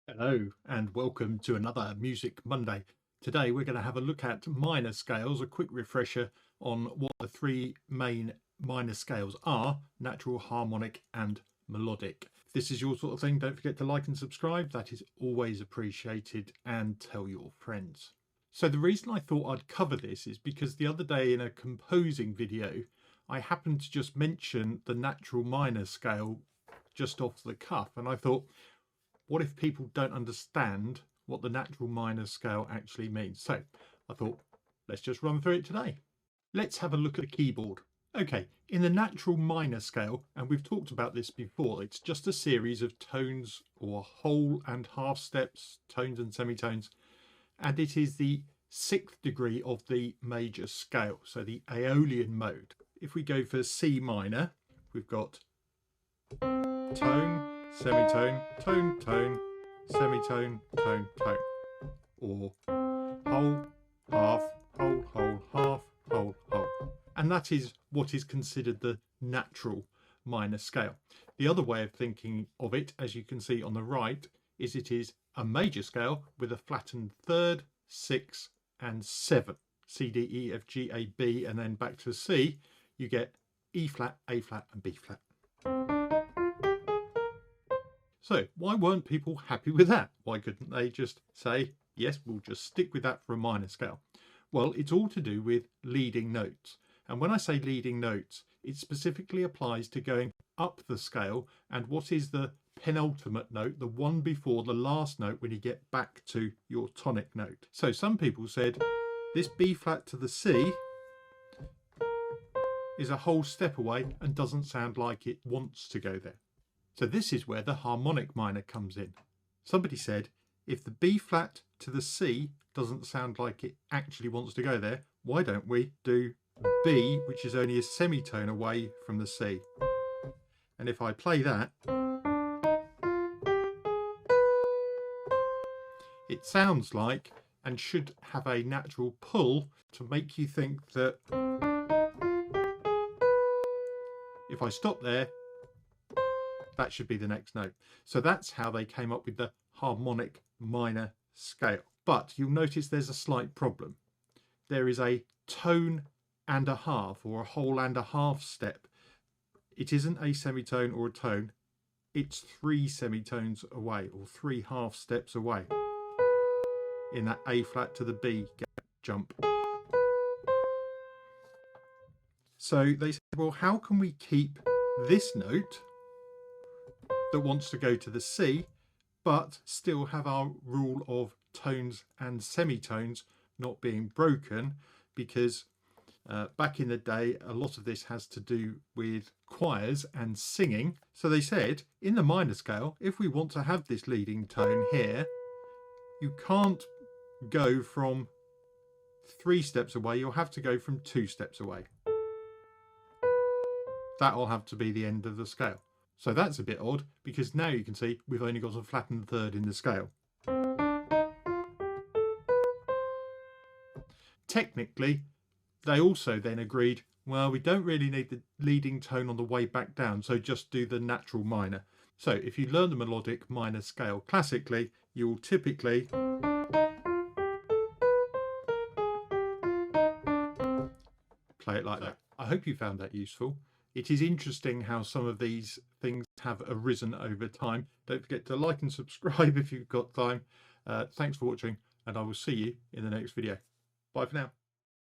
Hello and welcome to another Music Monday. Today we're going to have a look at minor scales, a quick refresher on what the three main minor scales are: natural, harmonic and melodic. If this is your sort of thing, don't forget to like and subscribe. That is always appreciated, and tell your friends. So the reason I thought I'd cover this is because the other day in a composing video I happened to just mention the natural minor scale just off the cuff, and I thought, what if people don't understand what the natural minor scale actually means? So I thought, let's just run through it today. Let's have a look at the keyboard. Okay, in the natural minor scale, and we've talked about this before, it's just a series of tones or whole and half steps, tones and semitones, and it is the 6th degree of the major scale, so the Aeolian mode. If we go for C minor, we've got tone, semitone, tone, tone, semitone, tone, tone, or whole, half, whole, whole, half, whole, whole. And that is what is considered the natural minor scale. The other way of thinking of it, as you can see on the right, is it is a major scale with a flattened 3rd, 6th and 7th. C, D, E, F, G, A, B, and then back to C, you get E flat, A flat and B flat. So why weren't people happy with that? Why couldn't they just say, yes, we'll just stick with that for a minor scale? Well, it's all to do with leading notes. And when I say leading notes, it specifically applies to going up the scale and what is the penultimate note, the one before the last note when you get back to your tonic note. So some people said this B flat to the C is a whole step away and doesn't sound like it wants to go there. So this is where the harmonic minor comes in. Somebody said, if the B flat to the C doesn't sound like it actually wants to go there, why don't we do B, which is only a semitone away from the C? And if I play that, it sounds like, and should have a natural pull to make you think that if I stop there, that should be the next note. So that's how they came up with the harmonic minor scale. But you'll notice there's a slight problem. There is a tone and a half, or a whole and a half step. It isn't a semitone or a tone. It's 3 semitones away, or 3 half steps away in that A flat to the B jump. So they said, well, how can we keep this note that wants to go to the C, but still have our rule of tones and semitones not being broken? Because back in the day, a lot of this has to do with choirs and singing. So they said, in the minor scale, if we want to have this leading tone here, you can't go from 3 steps away, you'll have to go from 2 steps away. That'll have to be the end of the scale. So that's a bit odd, because now you can see we've only got a flattened 3rd in the scale. Technically, they also then agreed, well, we don't really need the leading tone on the way back down, so just do the natural minor. So if you learn the melodic minor scale classically, you will typically play it like that. I hope you found that useful. It is interesting how some of these things have arisen over time. Don't forget to like and subscribe if you've got time. Thanks for watching, and I will see you in the next video. Bye for now.